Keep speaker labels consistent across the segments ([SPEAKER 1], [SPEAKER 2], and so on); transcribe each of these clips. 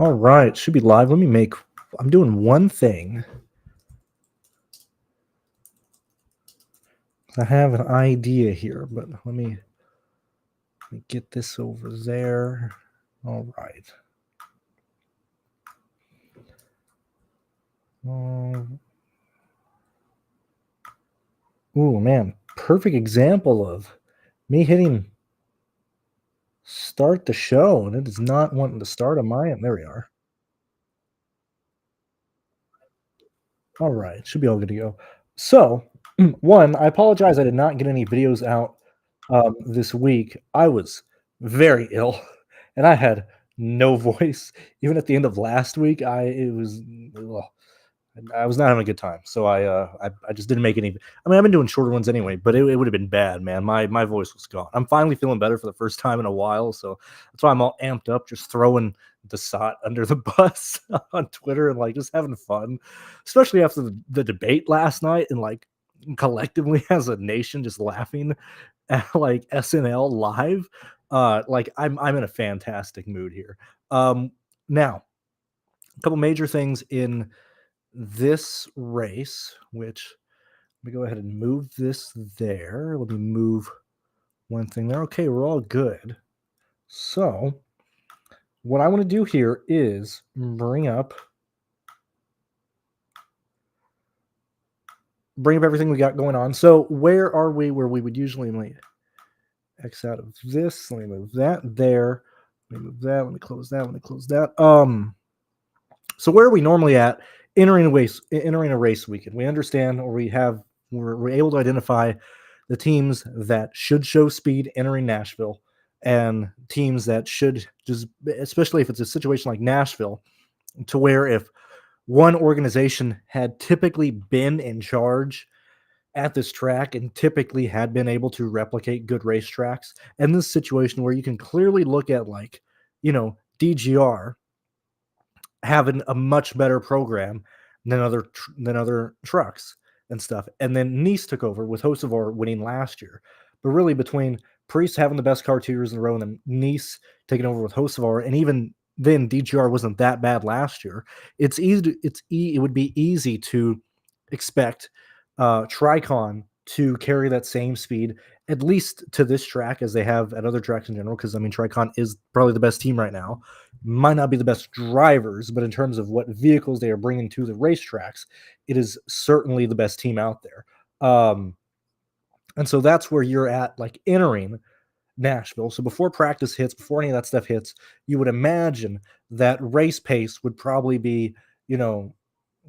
[SPEAKER 1] All right, should be live. I'm doing one thing. I have an idea here, but let me get this over there. All right. Oh man, perfect example of me hitting start the show, and it is not wanting to start on my end. There we are. All right, should be all good to go. So, one, I apologize. I did not get any videos out this week. I was very ill, and I had no voice. Even at the end of last week, ugh, I was not having a good time. So I just didn't make any. I mean, I've been doing shorter ones anyway, but it would have been bad, man. My voice was gone. I'm finally feeling better for the first time in a while, so that's why I'm all amped up, just throwing the sot under the bus on Twitter and like just having fun, especially after the debate last night and like collectively as a nation just laughing at like SNL live. Like I'm in a fantastic mood here. Now a couple major things in this race, which let me go ahead and move this there. Let me move one thing there. Okay, we're all good. So, what I want to do here is bring up everything we got going on. So, where are we where we would usually X out of this? Let me move that there. Let me move that. Let me close that. Let me close that. So where are we normally at entering a race weekend? We understand, or we're able to identify the teams that should show speed entering Nashville, and teams that should just, especially if it's a situation like Nashville, to where if one organization had typically been in charge at this track and typically had been able to replicate good racetracks, and this situation where you can clearly look at like, DGR having a much better program than other trucks and stuff. And then Nice took over with Hocevar winning last year. But really, between Priest having the best car 2 years in a row and then Nice taking over with Hocevar, and even then DGR wasn't that bad last year. It would be easy to expect Tricon to carry that same speed at least to this track as they have at other tracks in general. Because I mean, Tricon is probably the best team right now. Might not be the best drivers, but in terms of what vehicles they are bringing to the racetracks, it is certainly the best team out there. And so that's where you're at, like entering Nashville. So before practice hits, before any of that stuff hits, you would imagine that race pace would probably be,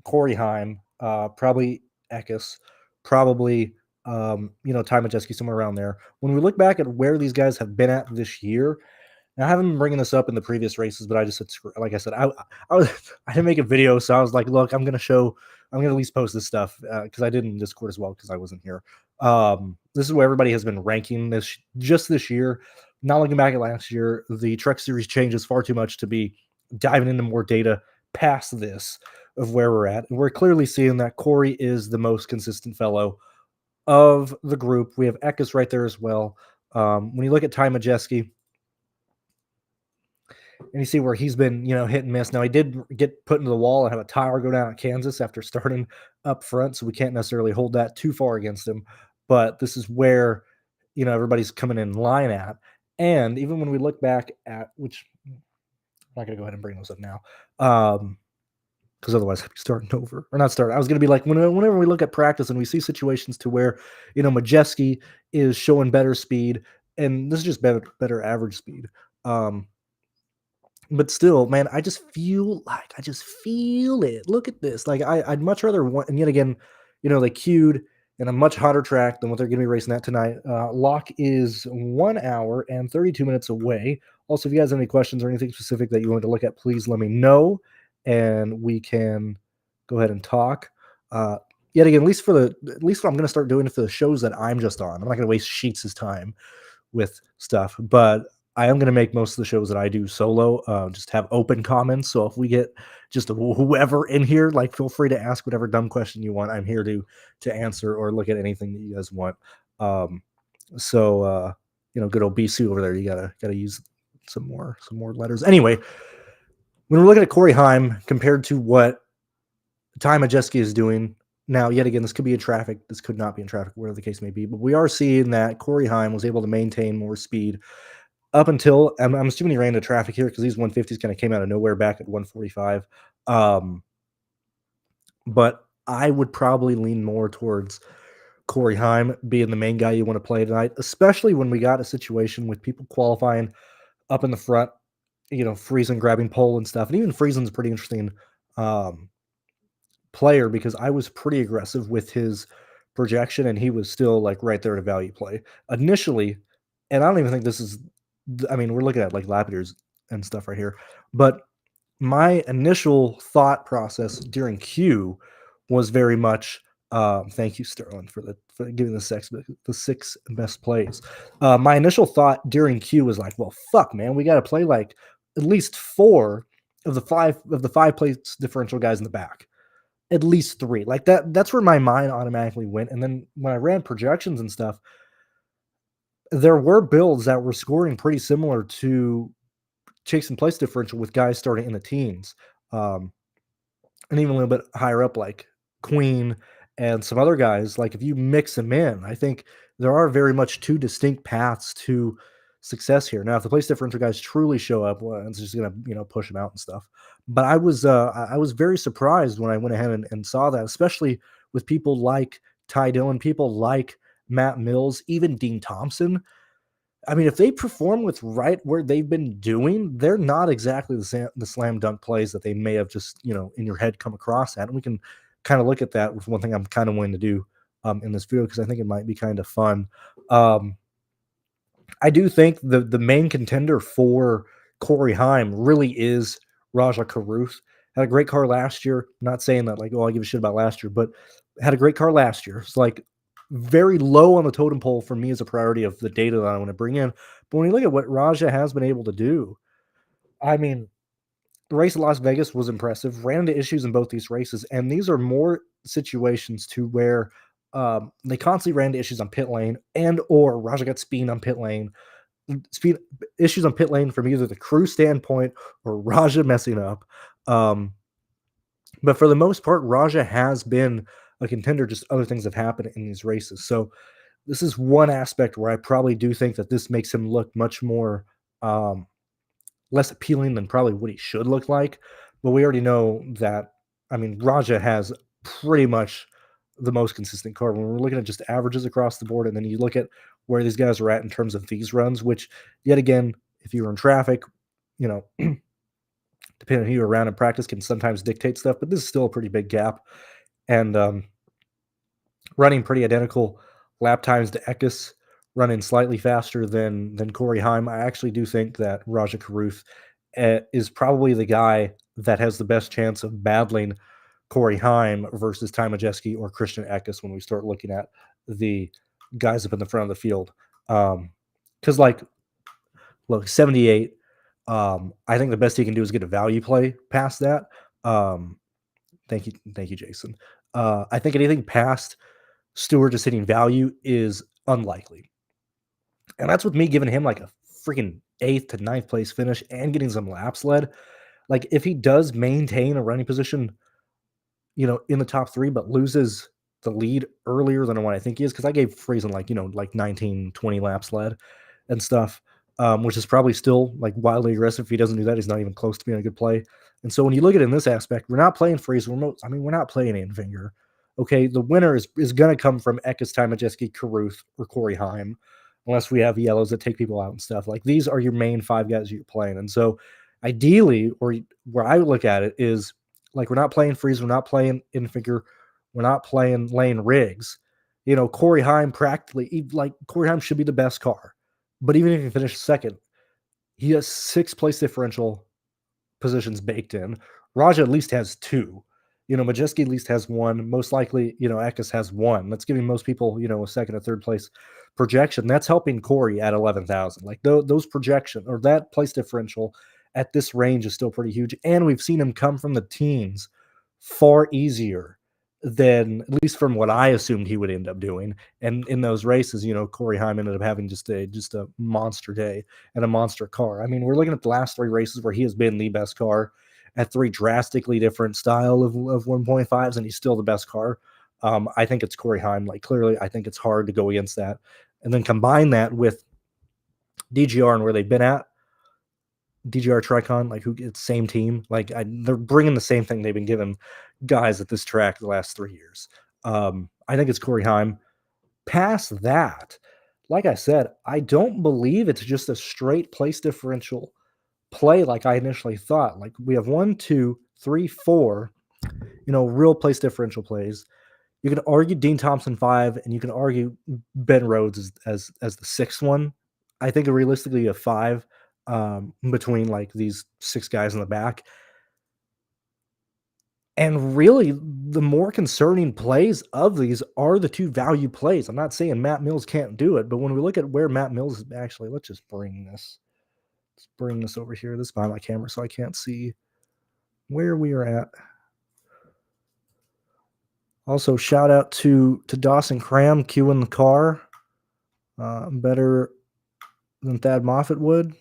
[SPEAKER 1] Corey Heim, probably Eckes, probably, Ty Majeski, somewhere around there. When we look back at where these guys have been at this year, and I haven't been bringing this up in the previous races, but I just said, like I said, I didn't make a video, so I was like, look, I'm going to at least post this stuff because I did in Discord as well because I wasn't here. This is where everybody has been ranking this year. Not looking back at last year, the Truck Series changes far too much to be diving into more data past this of where we're at. And we're clearly seeing that Corey is the most consistent fellow of the group. We have Eckes right there as well. When you look at Ty Majeski, and you see where he's been, hit and miss. Now, he did get put into the wall and have a tire go down at Kansas after starting up front, so we can't necessarily hold that too far against him. But this is where, everybody's coming in line at. And even when we look back at, which I'm not going to go ahead and bring those up now, because otherwise I'd be starting over. Or not starting. I was going to be like, whenever we look at practice and we see situations to where, Majeski is showing better speed, and this is just better average speed. But still, man, I just feel it. Look at this. Like I'd much rather want, and yet again, they queued in a much hotter track than what they're going to be racing at tonight. Lock is 1 hour and 32 minutes away. Also, if you guys have any questions or anything specific that you want to look at, please let me know, and we can go ahead and talk. Yet again, at least what I'm going to start doing for the shows that I'm just on. I'm not going to waste Sheets' time with stuff, but I am going to make most of the shows that I do solo, just have open comments. So if we get just whoever in here, like, feel free to ask whatever dumb question you want. I'm here to answer or look at anything that you guys want. Good old BC over there. You gotta use some more letters. Anyway, when we're looking at Corey Heim compared to what Ty Majeski is doing, now, yet again, this could be in traffic. This could not be in traffic, whatever the case may be. But we are seeing that Corey Heim was able to maintain more speed up until, I'm assuming he ran into traffic here because these 150s kind of came out of nowhere back at 145. But I would probably lean more towards Corey Heim being the main guy you want to play tonight, especially when we got a situation with people qualifying up in the front, Friesen grabbing pole and stuff. And even Friesen's a pretty interesting player because I was pretty aggressive with his projection and he was still like right there to value play initially. And I don't even think this is, I mean, we're looking at like lap years and stuff right here, but my initial thought process during Q was very much, thank you, Sterling, for giving the six best plays. My initial thought during Q was like, well, fuck, man, we got to play like at least 4 of the 5 place differential guys in the back. At least 3. Like that's where my mind automatically went. And then when I ran projections and stuff, there were builds that were scoring pretty similar to chasing place differential with guys starting in the teens. And even a little bit higher up, like Queen and some other guys. Like if you mix them in, I think there are very much 2 distinct paths to success here. Now, if the place differential guys truly show up, well, it's just gonna push them out and stuff. But I was very surprised when I went ahead and saw that, especially with people like Ty Dillon, people like Matt Mills, even Dean Thompson. I mean, if they perform with right where they've been doing, they're not exactly the slam dunk plays that they may have just, in your head come across at. And we can kind of look at that with one thing I'm kind of willing to do in this video because I think it might be kind of fun. I do think the main contender for Corey Heim really is Raja Caruth. Had a great car last year. Not saying that like, oh, I give a shit about last year, but had a great car last year. It's like very low on the totem pole for me as a priority of the data that I want to bring in. But when you look at what Raja has been able to do, I mean, the race at Las Vegas was impressive. Ran into issues in both these races, and these are more situations to where they constantly ran into issues on pit lane or Raja got speed on pit lane. Speed issues on pit lane from either the crew standpoint or Raja messing up. But for the most part, Raja has been a contender. Just other things have happened in these races. So this is one aspect where I probably do think that this makes him look much more less appealing than probably what he should look like. But we already know that, I mean, Raja has pretty much the most consistent car. When we're looking at just averages across the board, and then you look at where these guys are at in terms of these runs, which, yet again, if you were in traffic, depending on who you're around in practice, can sometimes dictate stuff, but this is still a pretty big gap. And running pretty identical lap times to Eckes, running slightly faster than Corey Heim. I actually do think that Raja Caruth is probably the guy that has the best chance of battling Corey Heim versus Ty Majeski or Christian Eckes when we start looking at the guys up in the front of the field. Because, look, 78, I think the best he can do is get a value play past that. Thank you, Jason. I think anything past Stewart just hitting value is unlikely. And that's with me giving him like a freaking 8th to 9th place finish and getting some laps led. Like if he does maintain a running position, in the top 3, but loses the lead earlier than what I think he is, because I gave Friesen like 19, 20 laps led and stuff, which is probably still like wildly aggressive. If he doesn't do that, he's not even close to being a good play. And so when you look at it in this aspect, we're not playing Friesen. We're not playing Anfinger. Okay, the winner is going to come from Eckes, Ty Majeski, Caruth, or Corey Heim, unless we have yellows that take people out and stuff. Like these are your main 5 guys you're playing. And so ideally, or where I look at it is, like, we're not playing Freeze, we're not playing Infinger, we're not playing Lane Riggs. Corey Heim Corey Heim should be the best car. But even if he finishes second, he has 6 place differential positions baked in. Raja at least has 2. Majeski at least has 1. Most likely, Eckes has 1. That's giving most people, a second or third place projection. That's helping Corey at 11,000. Like those projection or that place differential at this range is still pretty huge. And we've seen him come from the teens far easier than, at least from what I assumed he would end up doing. And in those races, Corey Heim ended up having just a monster day and a monster car. I mean, we're looking at the last 3 races where he has been the best car. at 3 drastically different style of 1.5s, and he's still the best car. I think it's Corey Heim. Like, clearly, I think it's hard to go against that. And then combine that with DGR and where they've been at. DGR Tricon, like, who it's same team. Like, they're bringing the same thing they've been giving guys at this track the last 3 years. I think it's Corey Heim. Past that, like I said, I don't believe it's just a straight place differential play like I initially thought. Like, we have 1, 2, 3, 4, real place differential plays. You can argue Dean Thompson 5, and you can argue Ben Rhodes as the 6th one. I think realistically a 5 between like these 6 guys in the back. And really, the more concerning plays of these are the 2 value plays. I'm not saying Matt Mills can't do it, but when we look at where Matt Mills is actually, let's just bring this. Let's bring this over here. This is behind my camera, so I can't see where we are at. Also, shout out to Dawson Cram queuing the car. Better than Thad Moffitt would.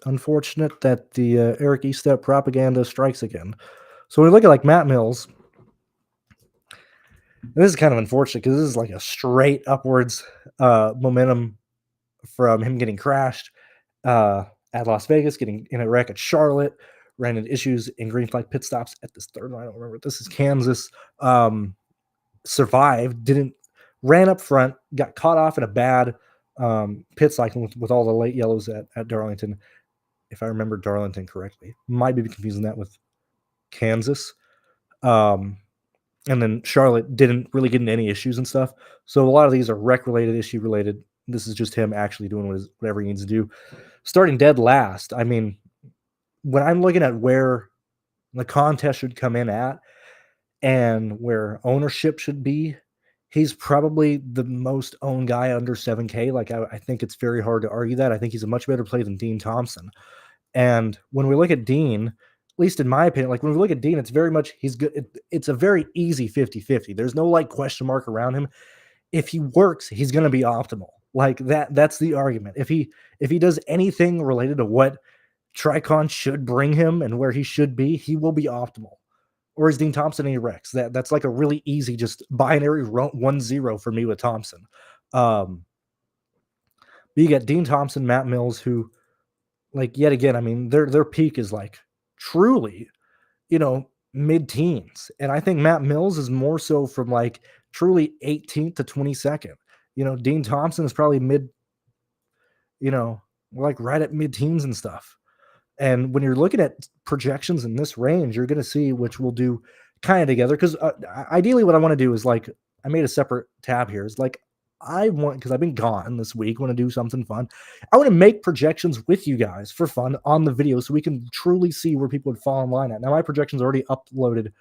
[SPEAKER 1] Unfortunate that the Eric Estep propaganda strikes again. So we look at like Matt Mills. This is kind of unfortunate because this is like a straight upwards momentum from him getting crashed at Las Vegas, getting in a wreck at Charlotte, ran into issues in green flag pit stops at this third one. I don't remember. This is Kansas. Survived, ran up front, got caught off in a bad pit cycle with all the late yellows at Darlington. If I remember Darlington correctly, might be confusing that with Kansas. And then Charlotte didn't really get into any issues and stuff. So a lot of these are wreck related, issue related. This is just him actually doing whatever he needs to do. Starting dead last. I mean, when I'm looking at where the contest should come in at and where ownership should be, he's probably the most owned guy under 7K. Like, I think it's very hard to argue that. I think he's a much better play than Dean Thompson. And when we look at Dean, at least in my opinion, like when we look at Dean, it's very much, he's good. It's a very easy 50-50. There's no like question mark around him. If he works, he's going to be optimal. Like that's the argument. If he does anything related to what Tricon should bring him and where he should be, he will be optimal. Or is Dean Thompson any Rex? That's like a really easy, just binary 1-0 for me with Thompson. But you get Dean Thompson, Matt Mills, who, like, yet again, I mean, their peak is like truly, mid-teens. And I think Matt Mills is more so from like truly 18th to 22nd. Dean Thompson is probably like right at mid-teens and stuff. And when you're looking at projections in this range, you're going to see, which we'll do kind of together. Because ideally what I want to do is like, I made a separate tab here. Is like, because I've been gone this week, want to do something fun. I want to make projections with you guys for fun on the video so we can truly see where people would fall in line at. Now, my projections are already uploaded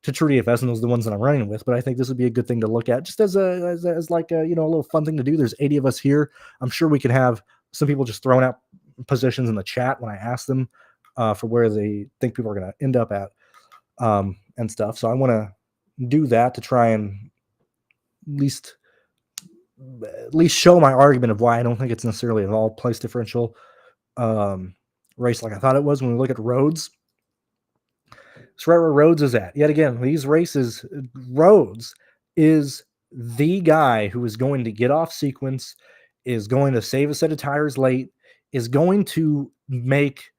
[SPEAKER 1] to TrueDFS, and those are the ones that I'm running with, but I think this would be a good thing to look at just as like a little fun thing to do. There's 80 of us here. I'm sure we can have some people just throwing out positions in the chat when I ask them for where they think people are going to end up at and stuff. So I want to do that to try and at least show my argument of why I don't think it's necessarily an all place differential race like I thought it was. When we look at Rhodes, it's right where Rhodes is at. Yet again, these races, Rhodes is the guy who is going to get off sequence, is going to save a set of tires late, is going to make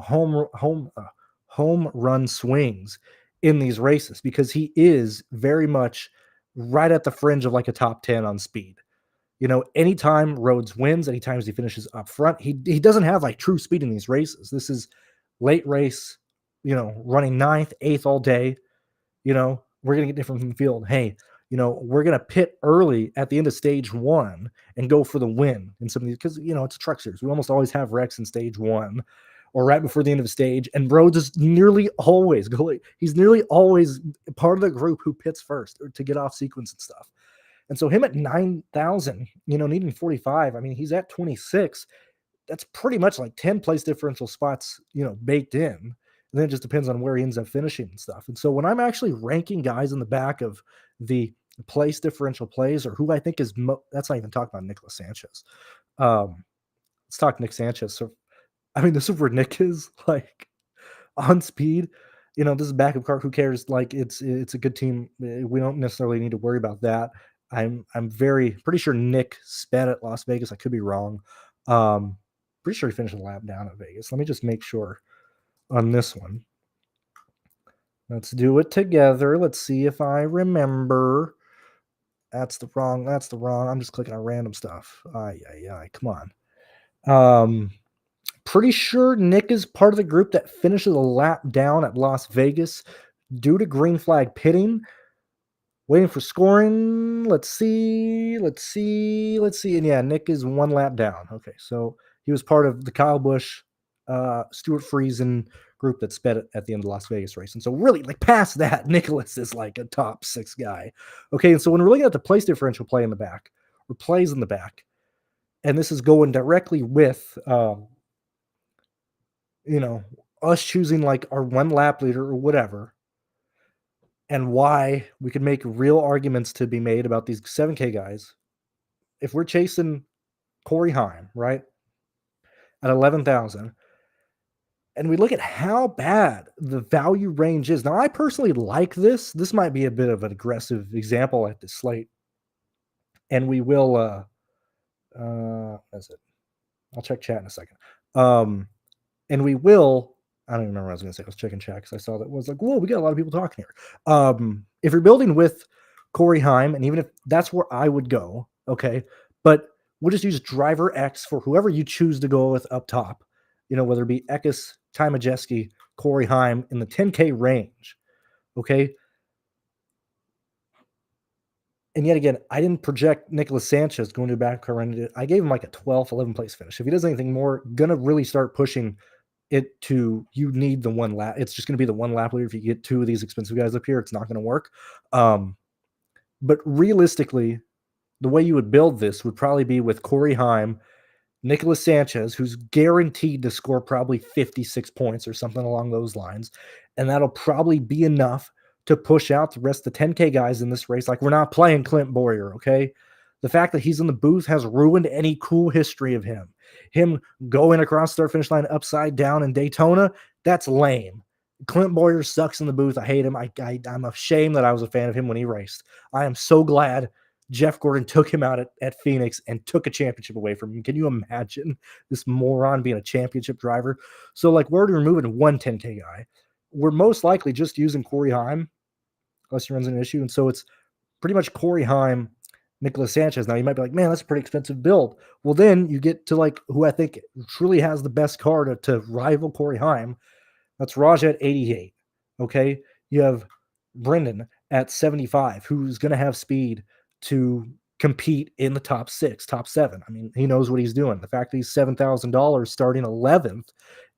[SPEAKER 1] home run swings in these races, because he is very much right at the fringe of like a top 10 on speed. Anytime Rhodes wins, anytime he finishes up front, he doesn't have like true speed in these races. This is late race, running 9th, 8th all day. We're going to get different from the field. Hey, we're going to pit early at the end of stage 1 and go for the win in some of these, because, it's a truck series. We almost always have wrecks in stage 1 or right before the end of the stage. And Rhodes is nearly always part of the group who pits first or to get off sequence and stuff. And so him at 9,000, needing 45, I mean, he's at 26. That's pretty much like 10 place differential spots, baked in. And then it just depends on where he ends up finishing and stuff. And so when I'm actually ranking guys in the back of the place differential plays, or who I think is, that's not even talking about Nicholas Sanchez. Let's talk Nick Sanchez. So, I mean, this is where Nick is like, on speed. This is backup car. Who cares? Like it's a good team. We don't necessarily need to worry about that. I'm very pretty sure Nick sped at Las Vegas. I could be wrong. Um, Pretty sure he finished a lap down at Vegas. Let me just make sure on this one. Let's do it together. Let's see if I remember. That's the wrong. I'm just clicking on random stuff. Come on. Pretty sure Nick is part of the group that finishes a lap down at Las Vegas due to green flag pitting. Waiting for scoring. Let's see. And yeah, Nick is 1 lap down. Okay, so he was part of the Kyle Busch, Stuart Friesen group that sped at the end of the Las Vegas race. And so really, like past that, Nicholas is like a top 6 guy. Okay, and so when we're looking at the place differential play in the back, or plays in the back, and this is going directly with us choosing like our 1 lap leader or whatever, and why we could make real arguments to be made about these 7K guys. If we're chasing Corey Heim, right, at 11,000, and we look at how bad the value range is. Now, I personally like this. This might be a bit of an aggressive example at this slate. And we will, that's it. I'll check chat in a second. And we will, I don't even remember what I was going to say. I was checking chat because I saw that it was like, whoa, we got a lot of people talking here. If you're building with Corey Heim, and even if that's where I would go, okay, but we'll just use driver X for whoever you choose to go with up top, whether it be Eckes, Ty Majeski, Corey Heim in the 10K range, okay? And yet again, I didn't project Nicholas Sanchez going to the back car. I gave him like a 12th, 11th place finish. If he does anything more, going to really start pushing it to you need the 1 lap. It's just going to be the 1 lap leader. If you get 2 of these expensive guys up here, it's not going to work. But realistically, the way you would build this would probably be with Corey Heim, Nicholas Sanchez, who's guaranteed to score probably 56 points or something along those lines. And that'll probably be enough to push out the rest of the 10K guys in this race. Like, we're not playing Clint Boyer, okay? The fact that he's in the booth has ruined any cool history of him. Him going across the start finish line upside down in Daytona, that's lame. Clint Boyer sucks in the booth. I hate him. I'm ashamed that I was a fan of him when he raced. I am so glad Jeff Gordon took him out at Phoenix and took a championship away from him. Can you imagine this moron being a championship driver? So, like, we're already removing 1 10K guy. We're most likely just using Corey Heim, unless he runs into an issue. And so it's pretty much Corey Heim, Nicholas Sanchez. Now, you might be like, man, that's a pretty expensive build. Well, then you get to, like, who I think truly has the best car to rival Corey Heim. That's Raj at 88, okay? You have Brendan at 75, who's going to have speed to compete in the top 6, top 7. I mean, he knows what he's doing. The fact that he's $7,000 starting 11th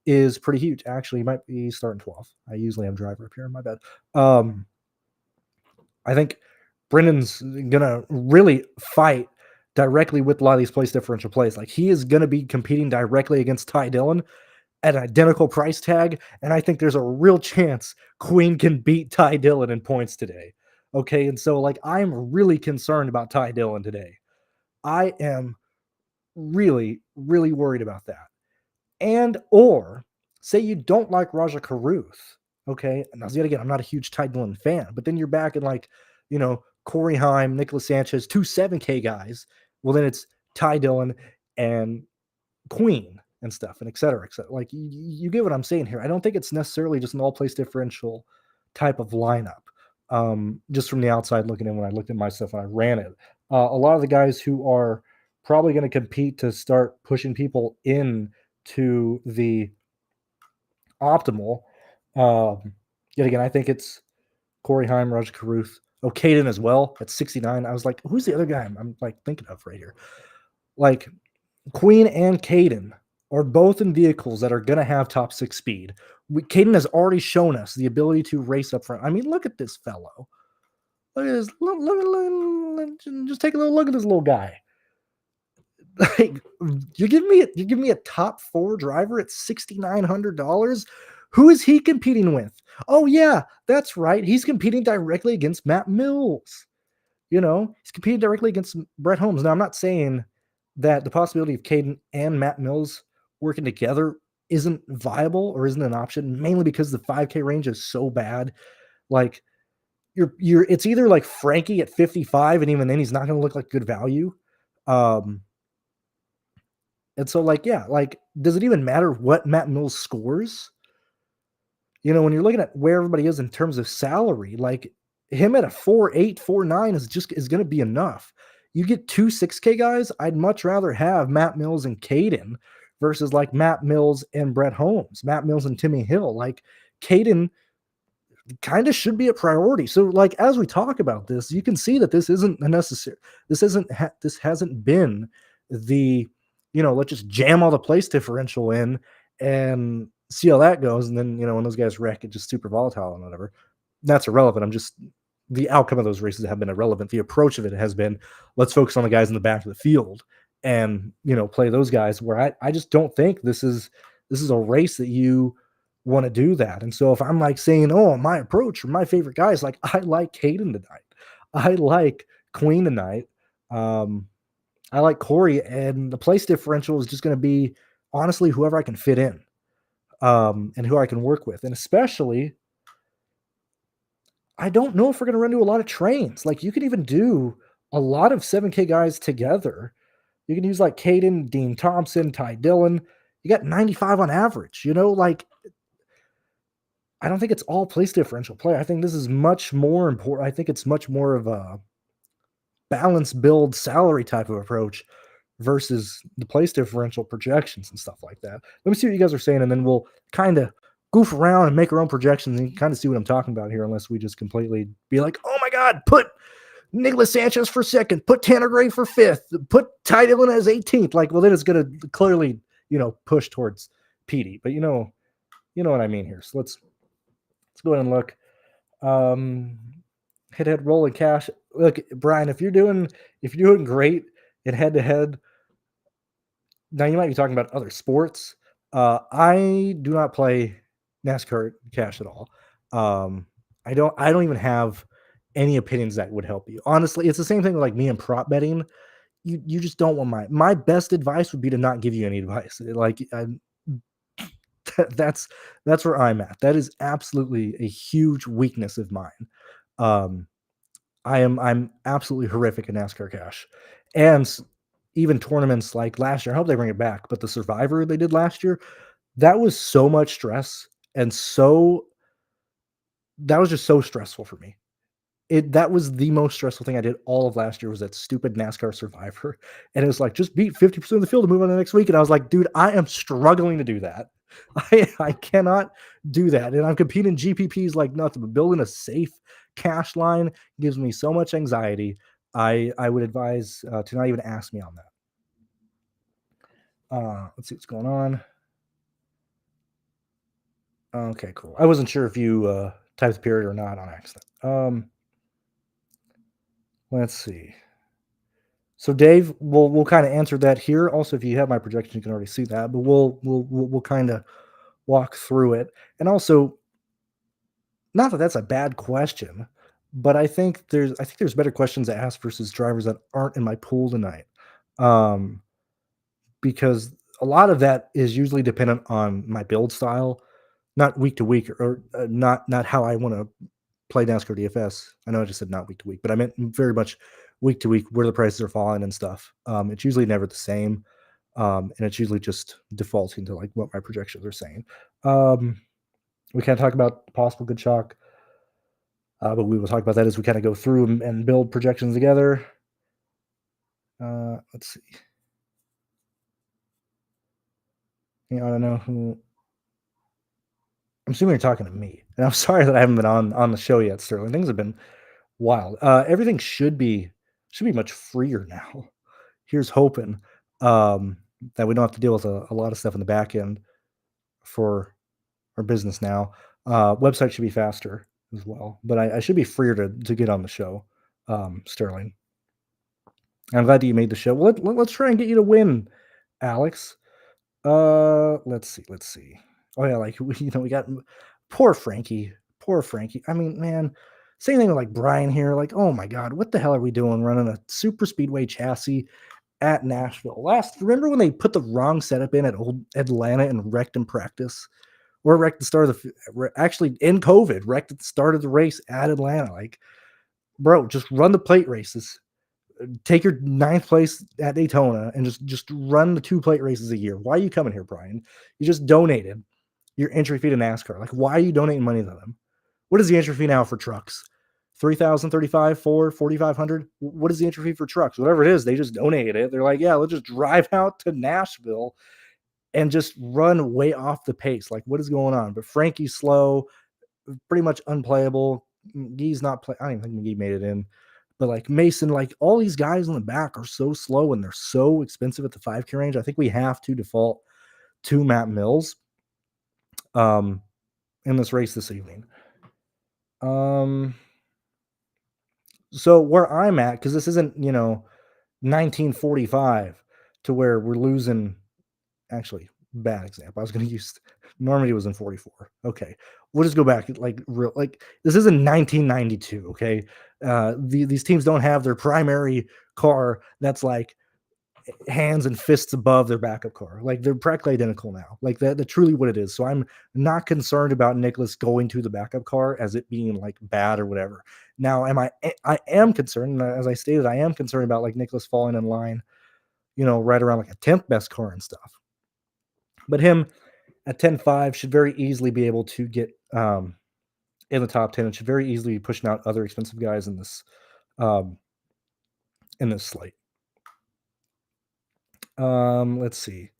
[SPEAKER 1] is pretty huge. Actually, he might be starting 12th. I usually have driver up here. My bad. I think Brendan's going to really fight directly with a lot of these place differential plays. Like, he is going to be competing directly against Ty Dillon at an identical price tag, and I think there's a real chance Queen can beat Ty Dillon in points today. Okay, and so, like, I'm really concerned about Ty Dillon today. I am really, really worried about that. And or say you don't like Raja Caruth, okay? And yet again, I'm not a huge Ty Dillon fan, but then you're back in, like, Corey Heim, Nicholas Sanchez, 2 7K guys. Well, then it's Ty Dillon and Queen and stuff, and et cetera, et cetera. Like, you get what I'm saying here. I don't think it's necessarily just an all place differential type of lineup. Just from the outside looking in, when I looked at my stuff and I ran it, a lot of the guys who are probably going to compete to start pushing people in to the optimal. Yet again, I think it's Corey Heim, Raj Caruth, Caden as well at 69. I was like, who's the other guy I'm like thinking of right here? Like, Queen and Caden are both in vehicles that are going to have top 6 speed. Caden has already shown us the ability to race up front. I mean, look at this fellow. Look at this. Just take a little look at this little guy. Like, you give me a top 4 driver at $6,900. Who is he competing with? Oh yeah, that's right. He's competing directly against Matt Mills. He's competing directly against Brett Holmes. Now, I'm not saying that the possibility of Caden and Matt Mills working together isn't viable or isn't an option, mainly because the 5K range is so bad. Like it's either like Frankie at 55, and even then he's not going to look like good value. And so like, yeah, like, does it even matter what Matt Mills scores? When you're looking at where everybody is in terms of salary, like him at a 4.8, 4.9 is going to be enough. You get 2 6K guys, I'd much rather have Matt Mills and Caden versus like Matt Mills and Brett Holmes, Matt Mills and Timmy Hill. Like Caden kind of should be a priority. So like as we talk about this, you can see that this isn't a necessary. This hasn't been the let's just jam all the place differential in and see how that goes. And then when those guys wreck, it's just super volatile and whatever. That's irrelevant. I'm just the outcome of those races have been irrelevant. The approach of it has been let's focus on the guys in the back of the field and play those guys. Where I just don't think this is a race that you want to do that. And so if I'm like saying, oh, my approach or my favorite guys, like I like Caden tonight, I like Queen tonight, I like Corey, and the place differential is just going to be honestly whoever I can fit in, and who I can work with. And especially, I don't know if we're going to run to a lot of trains. Like you can even do a lot of 7K guys together. You can use like Caden, Dean Thompson, Ty Dillon. You got 95 on average, like I don't think it's all place differential play. I think this is much more important. I think it's much more of a balance build salary type of approach versus the place differential projections and stuff like that. Let me see what you guys are saying, and then we'll kind of goof around and make our own projections and kind of see what I'm talking about here, unless we just completely be like, oh my God, put Nicholas Sanchez for second, put Tanner Gray for fifth, put Ty Dillon as 18th. Like, well, then it's going to clearly, push towards Petey. But you know what I mean here. So let's go ahead and look. Head roll and cash. Look, Brian, if you're doing great in head to head, now you might be talking about other sports. I do not play NASCAR cash at all. I don't even have any opinions that would help you. Honestly, it's the same thing with like me and prop betting. You just don't want my best advice would be to not give you any advice. Like that's where I'm at. That is absolutely a huge weakness of mine. I'm absolutely horrific at NASCAR cash, and even tournaments like last year. I hope they bring it back, but the Survivor they did last year, that was so much stress, and that was just so stressful for me. That was the most stressful thing I did all of last year was that stupid NASCAR Survivor. And it was like, just beat 50% of the field to move on to the next week. And I was like, dude, I am struggling to do that. I cannot do that. And I'm competing GPPs like nothing, but building a safe cash line gives me so much anxiety. I would advise to not even ask me on that. Let's see what's going on. Okay, cool. I wasn't sure if you typed the period or not on accident. Let's see. So Dave, we'll kind of answer that here. Also, if you have my projection, you can already see that, but we'll kind of walk through it. And also, not that that's a bad question, but I think there's better questions to ask versus drivers that aren't in my pool tonight, because a lot of that is usually dependent on my build style, not week to week, or not how I want to play NASCAR DFS. I know I just said not week to week, but I meant very much week to week where the prices are falling and stuff. It's usually never the same. And it's usually just defaulting to like what my projections are saying. We can't talk about possible good chalk, but we will talk about that as we kind of go through and build projections together. Let's see. I don't know who. I'm assuming you're talking to me, and I'm sorry that I haven't been on the show yet, Sterling. Things have been wild. Everything should be much freer now. Here's hoping that we don't have to deal with a lot of stuff in the back end for our business now. Website should be faster as well, but I should be freer to get on the show, Sterling. I'm glad that you made the show. Well, let's try and get you to win, Alex. Let's see. Oh yeah, like we got poor Frankie. I mean, man, same thing with like Brian here. Like, oh my God, what the hell are we doing running a super speedway chassis at Nashville. Remember when they put the wrong setup in at old Atlanta and wrecked in practice? Or wrecked the start of actually in COVID, wrecked at the start of the race at Atlanta. Like, bro, just run the plate races. Take your ninth place at Daytona and just run the 2 plate races a year. Why are you coming here, Brian? You just donated your entry fee to NASCAR. Like, why are you donating money to them? What is the entry fee now for trucks? 3,000, 35, 4,500. What is the entry fee for trucks? Whatever it is, they just donated it. They're like, yeah, let's just drive out to Nashville and just run way off the pace. Like, what is going on? But Frankie's slow, pretty much unplayable. McGee's not play. I don't even think McGee made it in. But like Mason, like all these guys in the back are so slow and they're so expensive at the 5K range. I think we have to default to Matt Mills in this race this evening. So where I'm at, because this isn't, 1945 to where we're losing. Actually, bad example. I was going to use Normandy was in 44. Okay. We'll just go back this isn't 1992. Okay. These teams don't have their primary car that's like hands and fists above their backup car. Like they're practically identical now. Like that's truly what it is. So I'm not concerned about Nicholas going to the backup car as it being like bad or whatever. Now, I am concerned, as I stated, I am concerned about like Nicholas falling in line, right around like a 10th best car and stuff. But him at 10.5 should very easily be able to get in the top 10 and should very easily be pushing out other expensive guys in this slate. Let's see.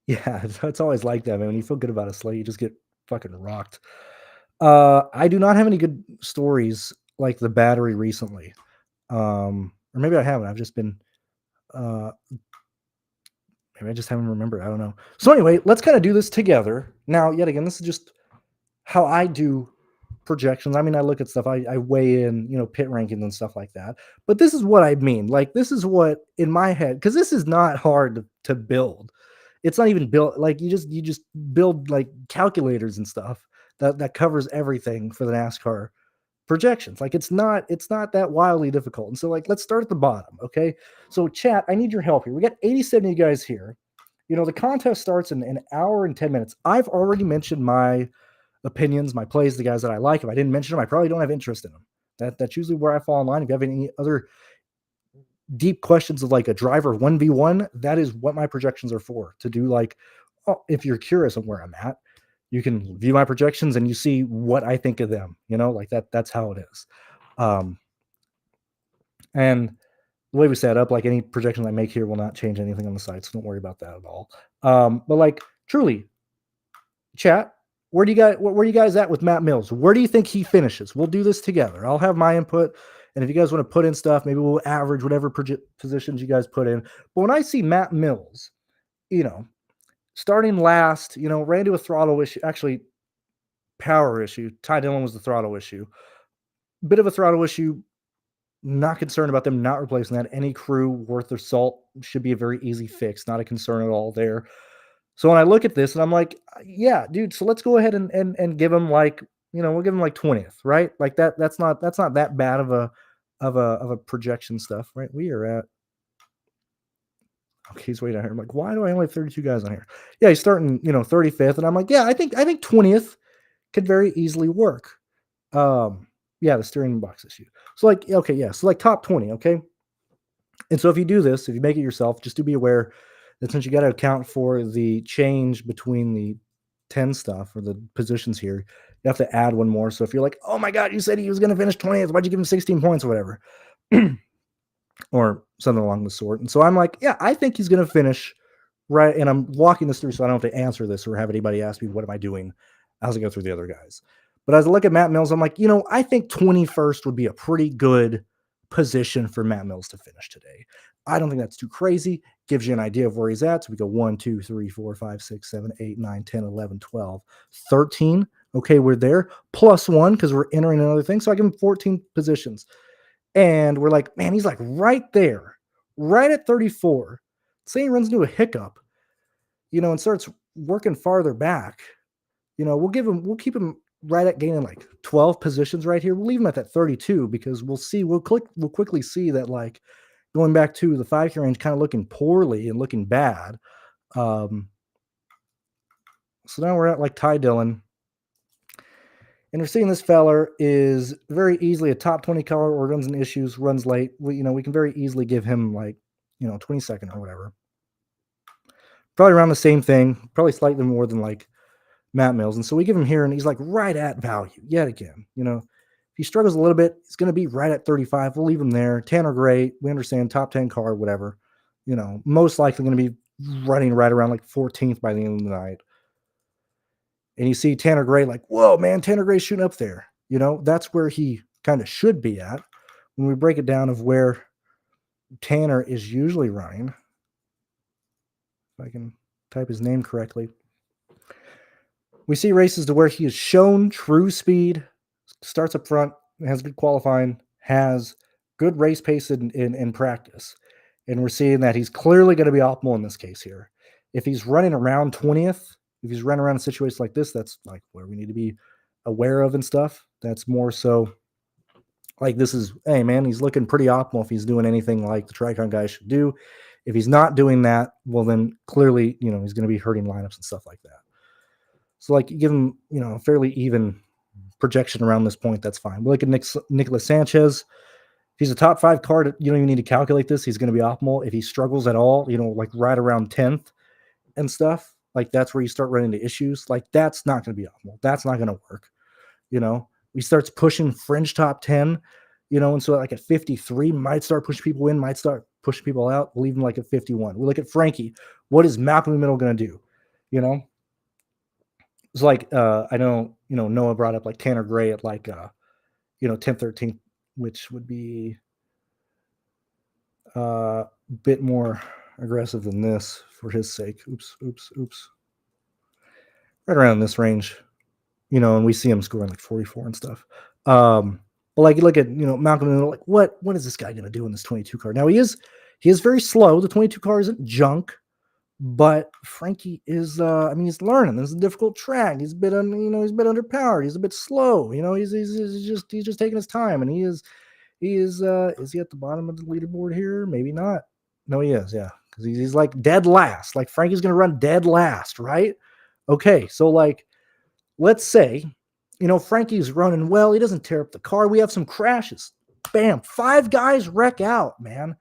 [SPEAKER 1] Yeah, it's always like that, man. When you feel good about a slate, you just get fucking rocked. I do not have any good stories like the battery recently. Or maybe I haven't. I've just been maybe I just haven't remembered. I don't know. So anyway, let's kind of do this together. Now, yet again, this is just how I do projections. I mean, I look at stuff, I weigh in, pit rankings and stuff like that. But this is what I mean. Like, this is what in my head, because this is not hard to build. It's not even built like you just build like calculators and stuff that covers everything for the NASCAR projections. Like it's not that wildly difficult. And so like let's start at the bottom. Okay. So chat, I need your help here. We got 87 of you guys here. The contest starts in an hour and 10 minutes. I've already mentioned my opinions, my plays, the guys that I like. If I didn't mention them, I probably don't have interest in them. That's usually where I fall in line. If you have any other deep questions of like a driver 1v1, that is what my projections are for. To do like, if you're curious of where I'm at, you can view my projections and you see what I think of them, like that's how it is. And the way we set up, like any projections I make here will not change anything on the site. So don't worry about that at all. But like truly chat, where do you guys at with Matt Mills? Where do you think he finishes? We'll do this together. I'll have my input. And if you guys want to put in stuff, maybe we'll average whatever positions you guys put in. But when I see Matt Mills, starting last, ran into a throttle issue, actually power issue. Ty Dillon was the throttle issue. Bit of a throttle issue. Not concerned about them not replacing that. Any crew worth their salt should be a very easy fix. Not a concern at all there. So when I look at this and I'm like, yeah, dude, so let's go ahead and give him like, we'll give him like 20th, right? Like that's not that bad of a projection stuff, right? We are at, okay, he's way down here. I'm like, why do I only have 32 guys on here? Yeah, he's starting, 35th. And I'm like, yeah, I think 20th could very easily work. Yeah, the steering box issue. So like, okay, yeah. So like top 20, okay? And so if you do this, if you make it yourself, just to be aware that since you got to account for the change between the 10 stuff or the positions here, you have to add one more. So if you're like, oh my God, you said he was going to finish 20th, why'd you give him 16 points or whatever? Or something along the sort. And so I'm like, yeah, I think he's going to finish right. And I'm walking this through so I don't have to answer this or have anybody ask me, what am I doing as I go through the other guys? But as I look at Matt Mills, I'm like, I think 21st would be a pretty good position for Matt Mills to finish today. I don't think that's too crazy. Gives you an idea of where he's at. So we go 1, 2, 3, 4, 5, 6, 7, 8, 9, 10, 11, 12, 13. Okay, we're there. Plus 1 because we're entering another thing. So I give him 14 positions. And we're like, man, he's like right there, right at 34. Say he runs into a hiccup, and starts working farther back. We'll keep him right at gaining like 12 positions right here. We'll leave him at that 32 because we'll quickly see that like going back to the 5K range, kind of looking poorly and looking bad. So now we're at like Ty Dillon. And we're seeing this feller is very easily a top 20 car or runs into issues, runs late. We can very easily give him like, 22nd or whatever. Probably around the same thing, probably slightly more than like Matt Mills. And so we give him here and he's like right at value yet again. If he struggles a little bit, it's going to be right at 35. We'll leave him there. Tanner Gray, we understand, top 10 car, whatever. Most likely going to be running right around like 14th by the end of the night. And you see Tanner Gray like, whoa, man, Tanner Gray's shooting up there. That's where he kind of should be at when we break it down of where Tanner is usually running. If I can type his name correctly. We see races to where he has shown true speed, starts up front, has good qualifying, has good race pace in practice. And we're seeing that he's clearly going to be optimal in this case here. If he's running around 20th, if he's running around a situation like this, that's like where we need to be aware of and stuff. That's more so like this is, hey, man, he's looking pretty optimal if he's doing anything like the Tricon guy should do. If he's not doing that, well, then clearly, he's going to be hurting lineups and stuff like that. So, like, you give him, a fairly even projection around this point, that's fine. We look at Nicholas Sanchez. If he's a top 5 card, you don't even need to calculate this. He's going to be optimal. If he struggles at all, like right around 10th and stuff, like that's where you start running into issues. Like that's not going to be optimal. That's not going to work. He starts pushing fringe top 10, and so like at 53 might start pushing people in, might start pushing people out. We'll leave him like at 51. We look at Frankie. What is Malcolm in the Middle going to do? It's like I know, Noah brought up like Tanner Gray at like 10th, 13th, which would be a bit more aggressive than this for his sake. Oops. Right around this range, and we see him scoring like 44 and stuff. But like you look at, Malcolm in the Middle, like what is this guy going to do in this 22 car? Now he is very slow. The 22 car isn't junk, but Frankie is, he's learning. This is a difficult track. He's a bit, he's a bit underpowered. He's a bit slow. He's just taking his time, and is he at the bottom of the leaderboard here? Maybe not. No, he is. Yeah. Cause he's like dead last. Like Frankie's going to run dead last. Right. Okay. So like, let's say, Frankie's running well. He doesn't tear up the car. We have some crashes. Bam. 5 guys wreck out, man.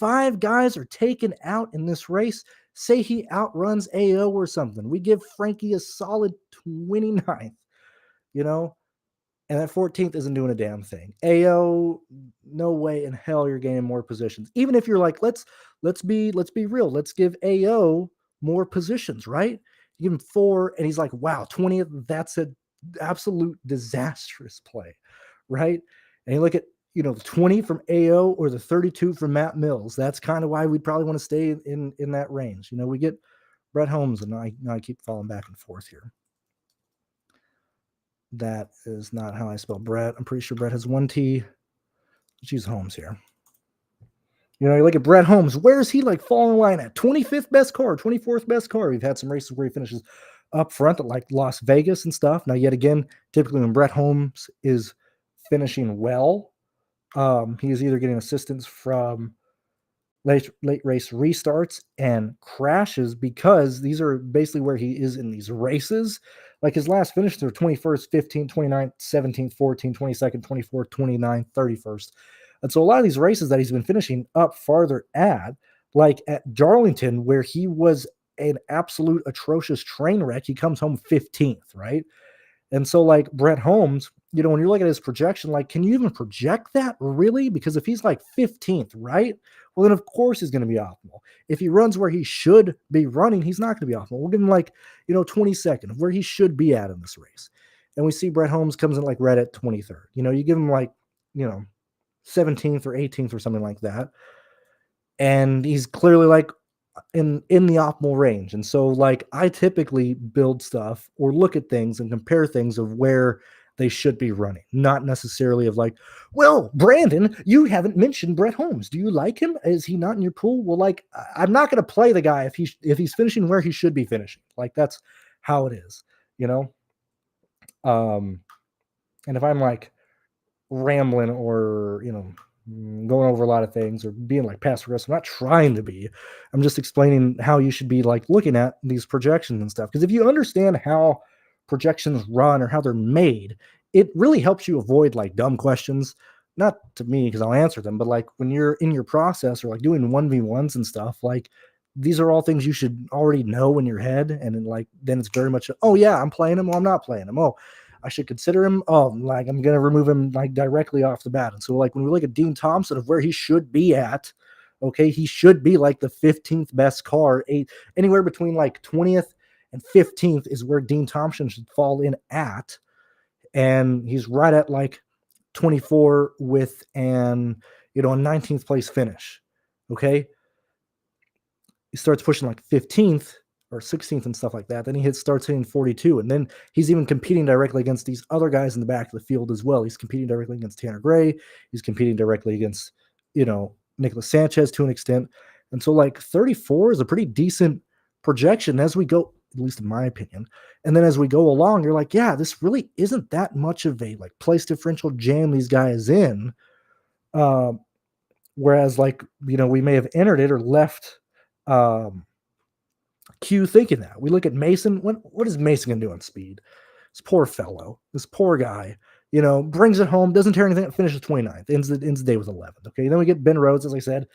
[SPEAKER 1] 5 guys are taken out in this race. Say he outruns AO or something. We give Frankie a solid 29th, and that 14th isn't doing a damn thing. AO, no way in hell you're gaining more positions. Even if you're like, let's be real. Let's give AO more positions, right? You give him 4, and he's like, wow, 20th. That's an absolute disastrous play, right? And you look at, the 20 from AO or the 32 from Matt Mills. That's kind of why we'd probably want to stay in that range. We get Brett Holmes, and I keep falling back and forth here. That is not how I spell Brett. I'm pretty sure Brett has 1 T. Let's use Holmes here. You look at Brett Holmes. Where is he like falling in line at? 25th best car, 24th best car. We've had some races where he finishes up front at like Las Vegas and stuff. Now, yet again, typically when Brett Holmes is finishing well, he is either getting assistance from late race restarts and crashes, because these are basically where he is in these races. Like his last finish, they're 21st, 15th, 29th, 17th, 14th, 22nd, 24th, 29th, 31st. And so a lot of these races that he's been finishing up farther at, like at Darlington, where he was an absolute atrocious train wreck, he comes home 15th, right? And so like Brett Holmes, when you look at his projection, like, can you even project that really? Because if he's like 15th, right? Well, then of course he's going to be optimal. If he runs where he should be running, he's not going to be optimal. We'll give him like, 22nd, where he should be at in this race. And we see Brett Holmes comes in like right at 23rd. You give him like, 17th or 18th or something like that. And he's clearly like in the optimal range. And so like I typically build stuff or look at things and compare things of where they should be running, not necessarily of like, well, Brandon, you haven't mentioned Brett Holmes. Do you like him? Is he not in your pool? Well, like I'm not going to play the guy if he's finishing where he should be finishing. Like that's how it is, And if I'm like rambling or going over a lot of things or being like passive aggressive. I'm not trying to be. I'm just explaining how you should be like looking at these projections and stuff. Because if you understand how projections run or how they're made, it really helps you avoid like dumb questions. Not to me because I'll answer them, but like when you're in your process or like doing 1v1s and stuff, like these are all things you should already know in your head. And then it's very much, oh yeah, I'm playing him. Well, I'm not playing him. Oh, I should consider him. Oh, like I'm going to remove him like directly off the bat. And so like when we look at Dean Thompson of where he should be at, okay, he should be like the 15th best car. Anywhere between like 20th and 15th is where Dean Thompson should fall in at. And he's right at like 24 with a 19th place finish. Okay. He starts pushing like 15th or 16th and stuff like that. Then he starts hitting 42. And then he's even competing directly against these other guys in the back of the field as well. He's competing directly against Tanner Gray. He's competing directly against, Nicholas Sanchez to an extent. And so like 34 is a pretty decent projection as we go, at least in my opinion. And then as we go along, you're like, yeah, this really isn't that much of a like place differential jam these guys in. Whereas like, we may have entered it or left Q thinking that. We look at Mason. What is Mason going to do on speed? This poor fellow, this poor guy, brings it home, doesn't tear anything, finishes 29th, ends the day with 11th. Okay. Then we get Ben Rhodes, as I said,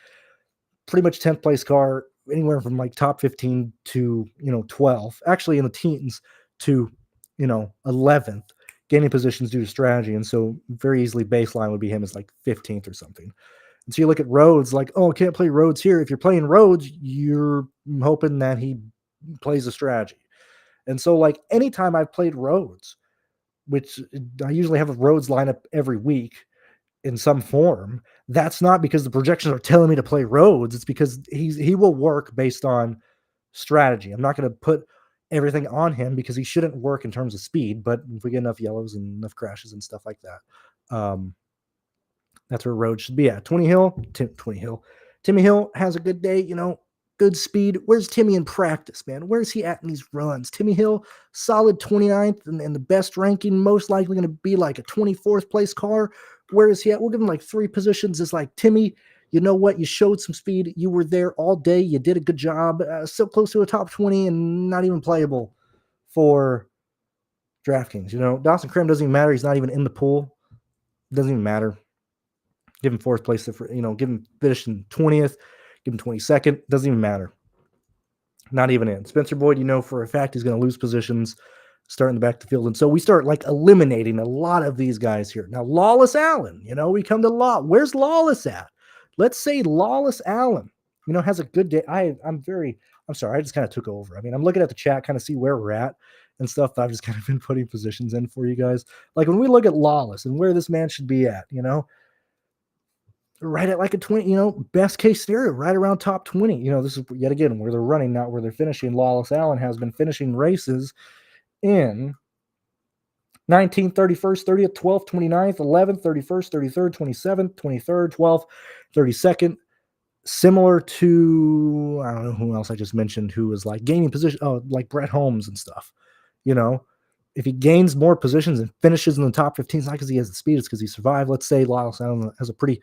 [SPEAKER 1] pretty much 10th place car, anywhere from like top 15 to, 12, actually in the teens to, 11th, gaining positions due to strategy. And so very easily baseline would be him as like 15th or something. And so you look at Rhodes, like, oh, can't play Rhodes here. If you're playing Rhodes, you're hoping that he plays a strategy. And so, like, anytime I've played Rhodes, which I usually have a Rhodes lineup every week in some form, that's not because the projections are telling me to play Rhodes. It's because he will work based on strategy. I'm not going to put everything on him because he shouldn't work in terms of speed. But if we get enough yellows and enough crashes and stuff like that, that's where Rhodes should be at. Timmy Hill has a good day, good speed. Where's Timmy in practice, man? Where's he at in these runs? Timmy Hill, solid 29th and the best ranking, most likely going to be like a 24th place car. Where is he at? We'll give him like 3 positions. It's like, Timmy, you know what? You showed some speed. You were there all day. You did a good job. So close to a top 20 and not even playable for DraftKings. Dawson Crim doesn't even matter. He's not even in the pool. Doesn't even matter. Give him 4th place, give him finish in 20th, give him 22nd. Doesn't even matter. Not even in. Spencer Boyd, for a fact he's going to lose positions starting the back of the field. And so we start like eliminating a lot of these guys here. Now, Lawless Allen, we come to Where's Lawless at? Let's say Lawless Allen, has a good day. I'm sorry. I just kind of took over. I mean, I'm looking at the chat, kind of see where we're at and stuff. I've just kind of been putting positions in for you guys. Like when we look at Lawless and where this man should be at, right at like a 20, best case scenario, right around top 20. This is yet again where they're running, not where they're finishing. Lawless Allen has been finishing races in 19th, 31st, 30th, 12th, 29th, 11th, 31st, 33rd, 27th, 23rd, 12th, 32nd. Similar to, I don't know who else I just mentioned who was like gaining position, like Brett Holmes and stuff. If he gains more positions and finishes in the top 15, it's not because he has the speed, it's because he survived. Let's say Lawless Allen has a pretty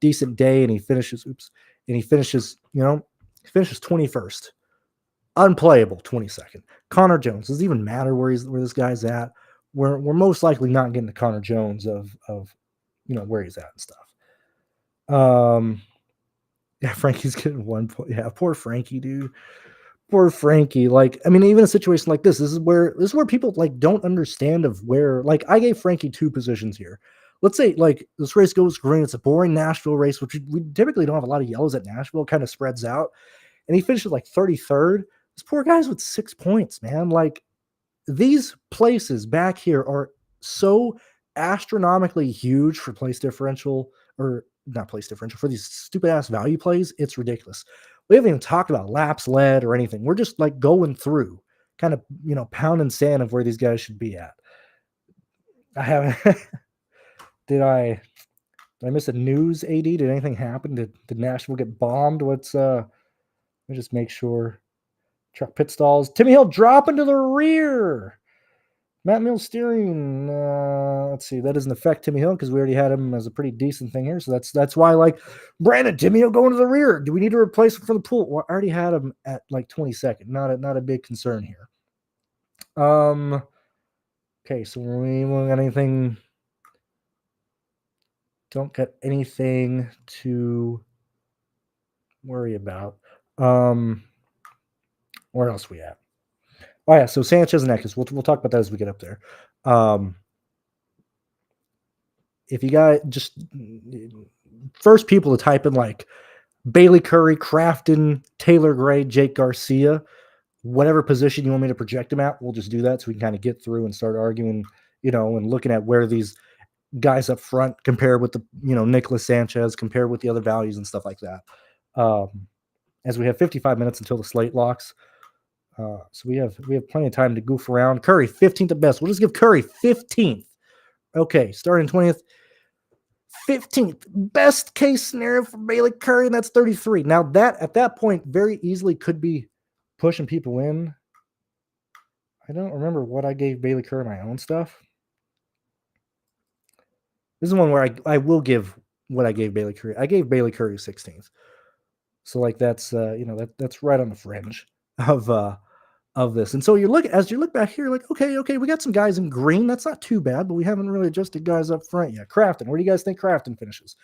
[SPEAKER 1] decent day and he finishes 21st. Unplayable 22nd. Connor Jones, does it even matter where this guy's at? We're most likely not getting to Connor Jones of where he's at and stuff. Yeah, Frankie's getting 1 point. Yeah, poor Frankie, dude. Poor Frankie. Like, I mean, even a situation like this is where people like don't understand of where, like, I gave Frankie 2 positions here. Let's say like this race goes green. It's a boring Nashville race, which we typically don't have a lot of yellows at Nashville. It kind of spreads out. And he finishes like 33rd. This poor guy's with 6 points, man. Like, these places back here are so astronomically huge for place differential, or not place differential, for these stupid ass value plays. It's ridiculous. We haven't even talked about laps led or anything. We're just like going through, kind of, pounding sand of where these guys should be at. I haven't. Did I miss a news, AD? Did anything happen? Did Nashville get bombed? Let me just make sure. Truck pit stalls. Timmy Hill dropping to the rear. Matt Mills steering. Let's see. That doesn't affect Timmy Hill because we already had him as a pretty decent thing here. So that's why, like, Brandon, Timmy Hill going to the rear. Do we need to replace him for the pool? Well, I already had him at like 22nd. Not a big concern here. Okay, so we won't got anything. Don't get anything to worry about. Where else we at? Oh yeah, so Sanchez and Eckes. We'll talk about that as we get up there. If you got just first people to type in like Bailey Curry, Crafton, Taylor Gray, Jake Garcia, whatever position you want me to project them at, we'll just do that so we can kind of get through and start arguing, and looking at where these guys up front compare with the, Nicholas Sanchez, compare with the other values and stuff like that. As we have 55 minutes until the slate locks. So we have plenty of time to goof around. Curry, 15th at best. We'll just give Curry 15th. Okay, starting 20th. 15th. Best case scenario for Bailey Curry, and that's 33. Now that at that point very easily could be pushing people in. I don't remember what I gave Bailey Curry my own stuff. This is one where I will give what I gave Bailey Curry. I gave Bailey Curry 16th. So like that's that's right on the fringe of this. And so as you look back here, like, okay, we got some guys in green. That's not too bad, but we haven't really adjusted guys up front yet. Crafton, where do you guys think Crafton finishes?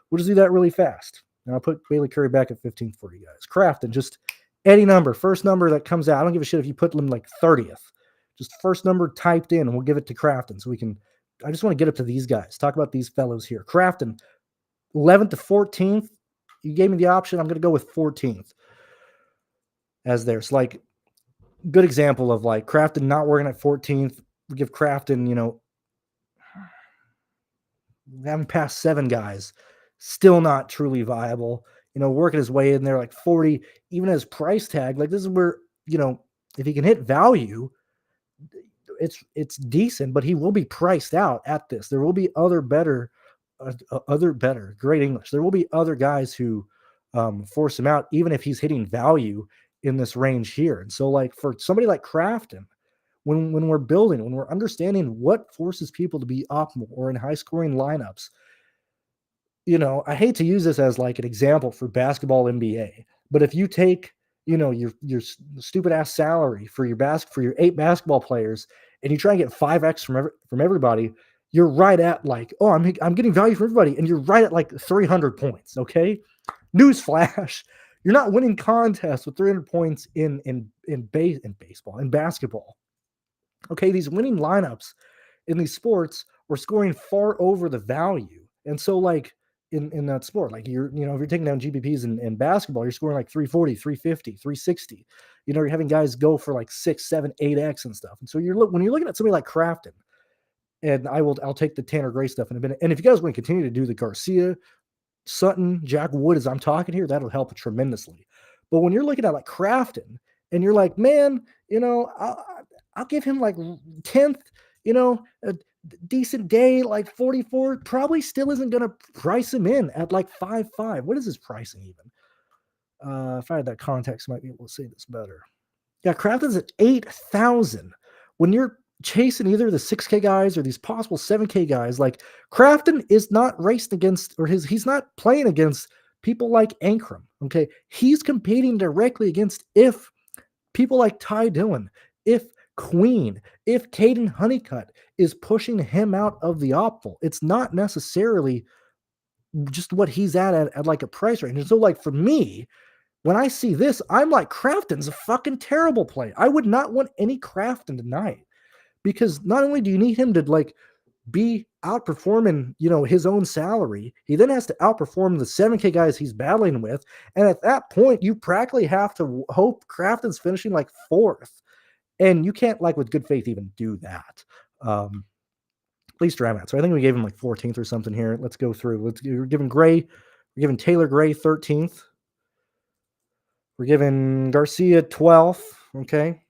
[SPEAKER 1] We'll just do that really fast. And I'll put Bailey Curry back at 15th for you guys. Crafton, just any number, first number that comes out. I don't give a shit if you put them like 30th. Just first number typed in, and we'll give it to Crafton so we can. I just want to get up to these guys. Talk about these fellows here. Crafton, 11th to 14th. You gave me the option. I'm going to go with 14th as theirs. Like, good example of like Crafton not working at 14th. We give Crafton, having passed 7 guys, still not truly viable. Working his way in there like 40, even as price tag. Like, this is where, if he can hit value, it's decent, but he will be priced out at this. There will be other better, great English. There will be other guys who force him out, even if he's hitting value in this range here. And so, like, for somebody like Crafton, when we're building, when we're understanding what forces people to be optimal or in high scoring lineups, I hate to use this as like an example for basketball NBA, but if you take, your stupid ass salary for your 8 basketball players and you try and get 5x from everybody, you're right at like, oh, I'm getting value from everybody, and you're right at like 300 points. Okay, newsflash, you're not winning contests with 300 points in baseball, in basketball. Okay, these winning lineups in these sports were scoring far over the value, and so like in that sport, like if you're taking down GPPs in basketball, you're scoring like 340, 350, 360. You're having guys go for like 6, 7, 8x and stuff. And so when you're looking at somebody like Crafton, and I'll take the Tanner Gray stuff in a minute. And if you guys want to continue to do the Garcia, Sutton, Jack Wood as I'm talking here, that'll help tremendously. But when you're looking at like Crafton and you're like, man, I'll give him like 10th, a decent day, like 44, probably still isn't going to price him in at like 5.5. What is his pricing even? If I had that context, I might be able to say this better. Yeah, Crafton's at 8,000. When you're chasing either the 6K guys or these possible 7K guys, like Crafton is not racing against, or he's not playing against people like Ankrum. Okay, he's competing directly against if people like Ty Dillon, if Queen, if Caden Honeycutt is pushing him out of the optimal. It's not necessarily just what he's at like a price range. And so, like, for me, when I see this, I'm like, Crafton's a fucking terrible play. I would not want any Crafton tonight, because not only do you need him to like be outperforming, his own salary, he then has to outperform the 7K guys he's battling with. And at that point, you practically have to hope Crafton's finishing like 4th. And you can't, like, with good faith, even do that. At least where I'm at. So I think we gave him like 14th or something here. Let's go through. We're giving Taylor Gray 13th. We're giving Garcia 12th. Okay.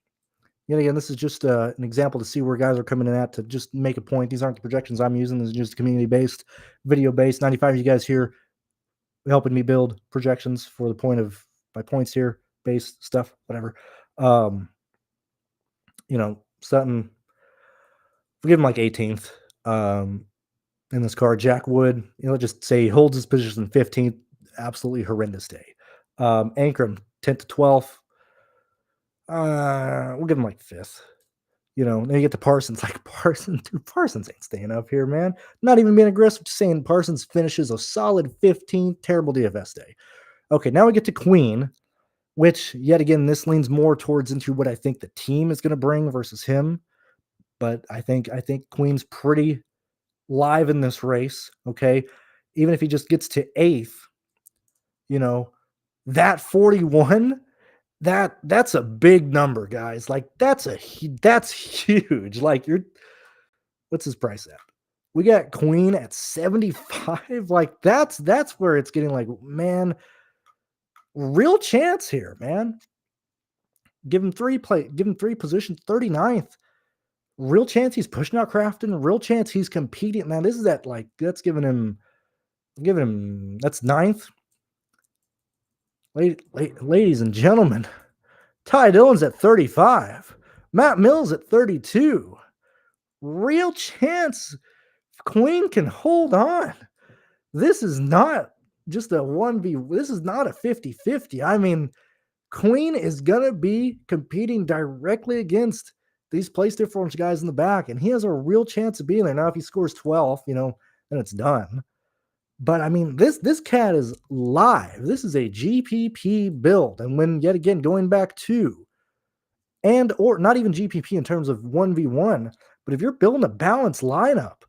[SPEAKER 1] Again, this is just an example to see where guys are coming in at, to just make a point. These aren't the projections I'm using. This is just community-based, video-based. 95 of you guys here helping me build projections for the point of my points here, base stuff, whatever. Sutton, we'll give him like 18th. In this card, Jack Wood, just say he holds his position 15th. Absolutely horrendous day. Ankrum, 10th to 12th. We'll give him like 5th. Then you get to Parsons. Like Parsons ain't staying up here, man. Not even being aggressive, just saying Parsons finishes a solid 15th. Terrible DFS day. Okay, now we get to Queen, which yet again, this leans more towards into what I think the team is going to bring versus him. But I think Queen's pretty live in this race. Okay, even if he just gets to 8th, that 41. That's a big number, guys. Like that's huge. Like what's his price at? We got Queen at 75. Like that's where it's getting like, man, real chance here, man. Give him three positions, 39th. Real chance he's pushing out Crafton. Real chance he's competing. Now this is that's giving him that's 9th. Ladies and gentlemen, Ty Dillon's at 35. Matt Mills at 32. Real chance Queen can hold on. This is not just a 1v. This is not a 50-50. I mean, Queen is going to be competing directly against these place differential guys in the back, and he has a real chance of being there. Now, if he scores 12, then it's done. But I mean, this cat is live. This is a GPP build. And when yet again, going back to, or not even GPP in terms of 1v1, but if you're building a balanced lineup,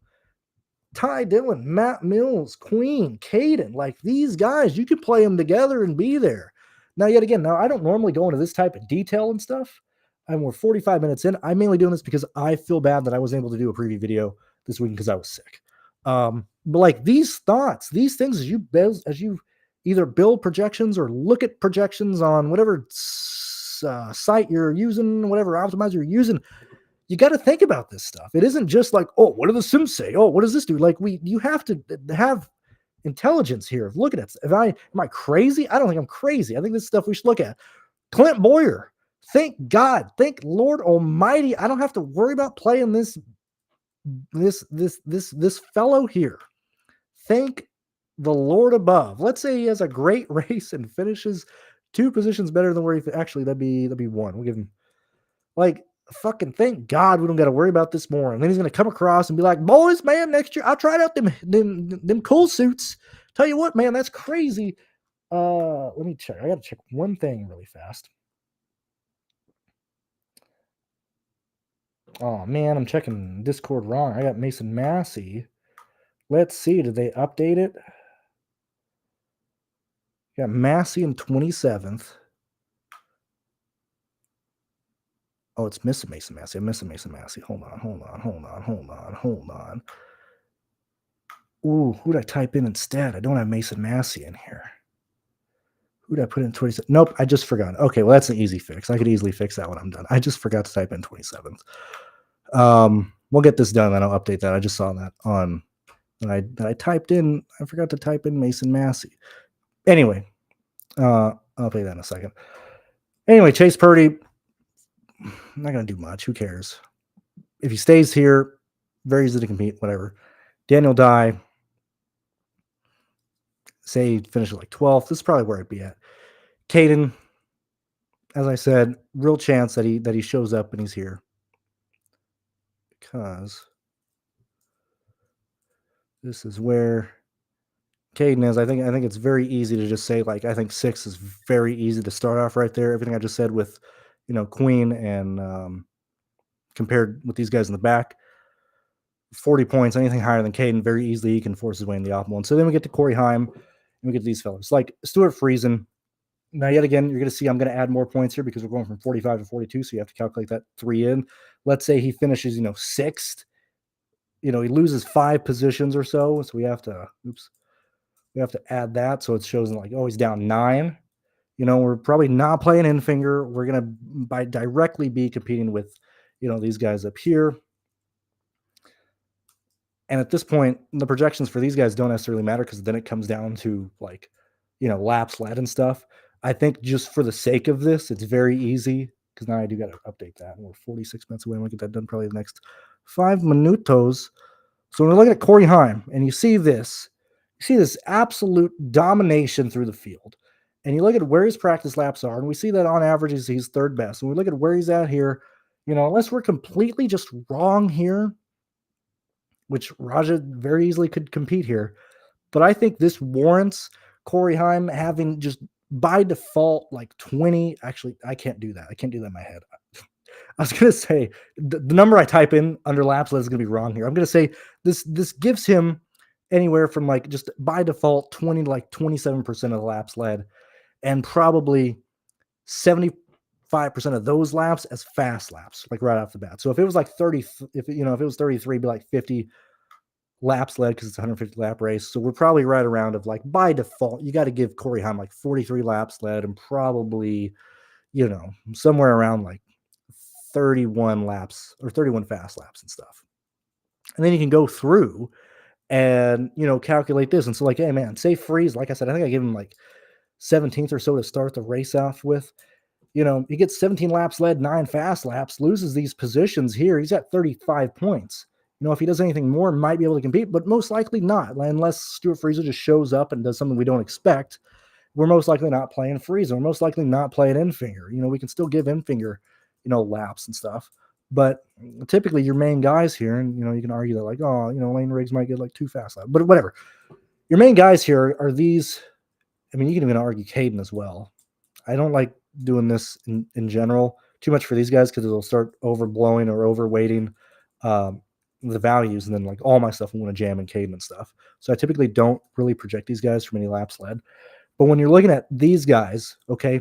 [SPEAKER 1] Ty Dillon, Matt Mills, Queen, Caden, like these guys, you can play them together and be there. Now, yet again, I don't normally go into this type of detail and stuff. And we're 45 minutes in. I'm mainly doing this because I feel bad that I wasn't able to do a preview video this week because I was sick. But like these thoughts, these things, as you either build projections or look at projections on whatever site you're using, whatever optimizer you're using, you got to think about this stuff. It isn't just like, oh, what do the Sims say? Oh, what does this do? Like you have to have intelligence here. Look at it. Am I crazy? I don't think I'm crazy. I think this is stuff we should look at. Clint Boyer, thank God, thank Lord Almighty, I don't have to worry about playing this fellow here. Thank the Lord above. Let's say he has a great race and finishes 2 positions better than where he actually that'd be 1. We'll give him like fucking thank God we don't got to worry about this more. And then he's gonna come across and be like, boys, man, next year I'll try out them cool suits. Tell you what, man, that's crazy. Let me check. I gotta check one thing really fast. Oh man, I'm checking Discord wrong. I got Mason Massey. Let's see, did they update it? Got Massey in 27th. Oh, it's missing Mason Massey. I'm missing Mason Massey. Hold on. Ooh, who'd I type in instead? I don't have Mason Massey in here. Who'd I put in 27th? Nope, I just forgot. Okay, well, that's an easy fix. I could easily fix that when I'm done. I just forgot to type in 27th. We'll get this done, and I'll update that. I just saw that on that I typed in. I forgot to type in Mason Massey. Anyway, I'll play that in a second. Anyway, Chase Purdy, I'm not going to do much. Who cares? If he stays here, very easy to compete, whatever. Daniel Dye, say he finishes like 12th. This is probably where I'd be at. Caden, as I said, real chance that he shows up and he's here. Because this is where Caden is. I think it's very easy to just say, like, I think 6 is very easy to start off right there. Everything I just said with, Queen and compared with these guys in the back. 40 points, anything higher than Caden, very easily he can force his way in the optimal. And so then we get to Corey Heim, and we get to these fellas. Like Stuart Friesen. Now, yet again, you're going to see I'm going to add more points here because we're going from 45 to 42, so you have to calculate that 3 in. Let's say he finishes, 6th. He loses 5 positions or so we have to add that, so it shows like, oh, he's down 9. We're probably not playing Infinger. We're going to directly be competing with, these guys up here. And at this point, the projections for these guys don't necessarily matter because then it comes down to like, laps led and stuff. I think just for the sake of this, it's very easy because now I do got to update that. And we're 46 minutes away. We'll get that done probably the next 5 minutos. So when we're looking at Corey Heim, and you see this absolute domination through the field. And you look at where his practice laps are, and we see that on average he's third best. When we look at where he's at here, unless we're completely just wrong here, which Raja very easily could compete here, but I think this warrants Corey Heim having just by default like 20. Actually, I can't do that. I can't do that in my head. I was going to say the number I type in under laps led is going to be wrong here. I'm going to say this gives him anywhere from like just by default 20 to like 27% of the laps led, and probably 75% of those laps as fast laps, like right off the bat. So if it was like 30, if it was 33, it'd be like 50 laps led because it's a 150 lap race. So we're probably right around of like by default, you got to give Corey Heim like 43 laps led and probably, somewhere around like 31 laps or 31 fast laps and stuff. And then you can go through and, calculate this. And so like, hey man, say Freeze, like I said, I think I gave him like 17th or so to start the race off with. He gets 17 laps led, 9 fast laps, loses these positions here. He's at 35 points. If he does anything more, might be able to compete, but most likely not, unless Stuart Friese just shows up and does something we don't expect. We're most likely not playing Friese. We're most likely not playing Enfinger. We can still give Enfinger, laps and stuff. But typically your main guys here, and, you can argue that like, Lane Riggs might get like 2 fast laps, but whatever. Your main guys here are these. I mean, you can even argue Caden as well. I don't like doing this in general too much for these guys because it'll start overblowing or overweighting the values, and then like all my stuff will want to jam in Caden and stuff. So I typically don't really project these guys from any laps led. But when you're looking at these guys, okay,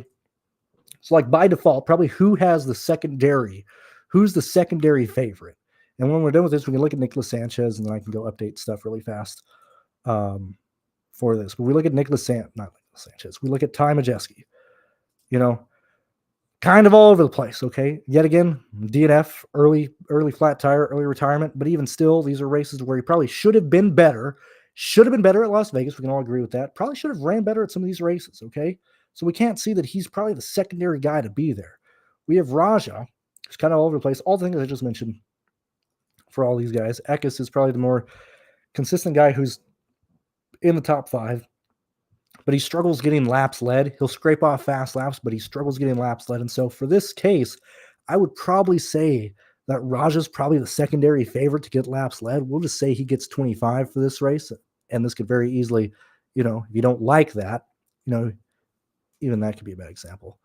[SPEAKER 1] so like by default, probably who's the secondary favorite? And when we're done with this, we can look at Nicholas Sanchez, and then I can go update stuff really fast for this. But we look at not Nicholas Sanchez. We look at Ty Majeski, kind of all over the place, okay? Yet again, DNF, early flat tire, early retirement, but even still, these are races where he probably should have been better. Should have been better at Las Vegas. We can all agree with that. Probably should have ran better at some of these races, okay? So we can't see that he's probably the secondary guy to be there. We have Raja, who's kind of all over the place. All the things I just mentioned for all these guys. Eckes is probably the more consistent guy who's in the top 5. But he struggles getting laps led. He'll scrape off fast laps, but he struggles getting laps led. And so for this case, I would probably say that Raja's probably the secondary favorite to get laps led. We'll just say he gets 25 for this race. And this could very easily, if you don't like that, even that could be a bad example.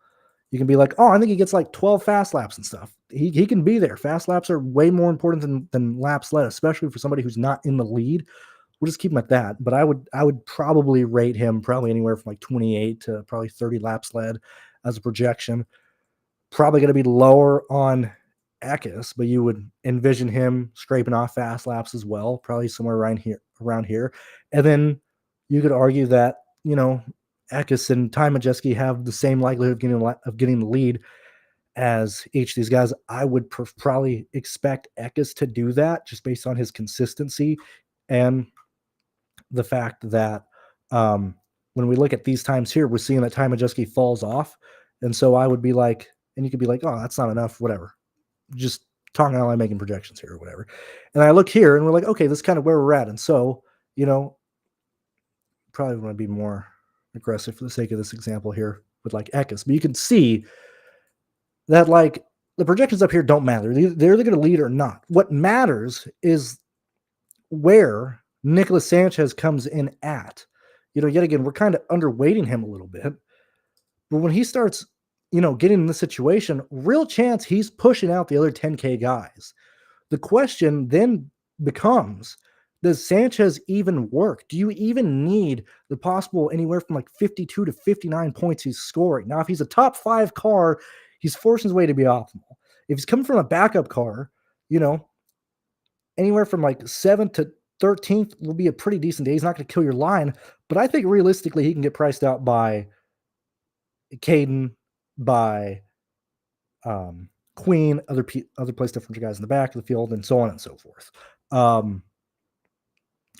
[SPEAKER 1] You can be like, oh, I think he gets like 12 fast laps and stuff. He can be there. Fast laps are way more important than laps led, especially for somebody who's not in the lead. We'll just keep him at that. But I would probably rate him probably anywhere from like 28 to probably 30 laps led as a projection. Probably going to be lower on Eckes, but you would envision him scraping off fast laps as well, probably somewhere around here. And then you could argue that, Eckes and Ty Majeski have the same likelihood of getting the lead as each of these guys. I would probably expect Eckes to do that just based on his consistency and the fact that when we look at these times here, we're seeing that Ty Majeski falls off. And so I would be like, and you could be like, oh, that's not enough, whatever. Just talking out, I'm making projections here or whatever. And I look here and we're like, okay, this is kind of where we're at. And so, probably want to be more aggressive for the sake of this example here with like Eckes. But you can see that like the projections up here don't matter. They're either going to lead or not. What matters is where Nicholas Sanchez comes in at. Yet again, we're kind of underweighting him a little bit. But when he starts, getting in this situation, real chance he's pushing out the other 10K guys. The question then becomes, does Sanchez even work? Do you even need the possible anywhere from like 52 to 59 points he's scoring? Now, if he's a top 5 car, he's forcing his way to be optimal. If he's coming from a backup car, anywhere from like 7th to 13th will be a pretty decent day. He's not going to kill your line, but I think realistically he can get priced out by Caden, by Queen, other place different guys in the back of the field, and so on and so forth.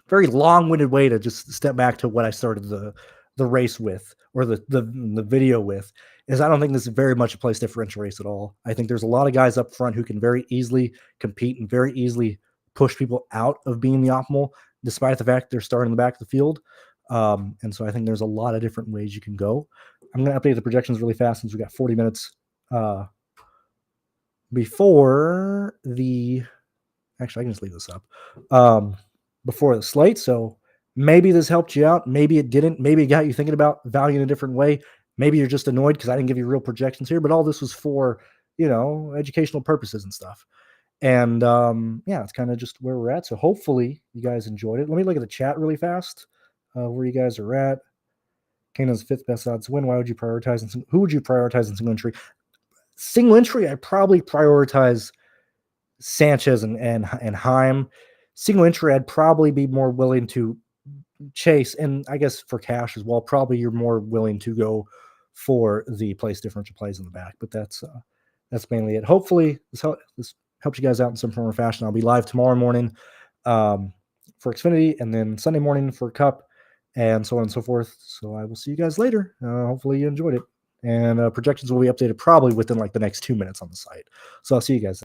[SPEAKER 1] Very long-winded way to just step back to what I started the the race with, or the video with, is I don't think this is very much a place differential race at all. I think there's a lot of guys up front who can very easily compete and very easily push people out of being the optimal, despite the fact they're starting in the back of the field. And so I think there's a lot of different ways you can go. I'm going to update the projections really fast since we got 40 minutes before the. Actually, I can just leave this up before the slate. So maybe this helped you out. Maybe it didn't. Maybe it got you thinking about value in a different way. Maybe you're just annoyed because I didn't give you real projections here. But all this was for, educational purposes and stuff. And yeah, it's kind of just where we're at. So hopefully you guys enjoyed it. Let me look at the chat really fast, where you guys are at. Kanan's 5th best odds to win. Why would you prioritize? Who would you prioritize in single entry? Single entry, I'd probably prioritize Sanchez and Heim. Single entry, I'd probably be more willing to chase, and I guess for cash as well, probably you're more willing to go for the place differential plays in the back. But that's mainly it. Hopefully this helps you guys out in some form or fashion. I'll be live tomorrow morning for Xfinity, and then Sunday morning for Cup, and so on and so forth. So I will see you guys later. Hopefully you enjoyed it. And projections will be updated probably within like the next 2 minutes on the site. So I'll see you guys.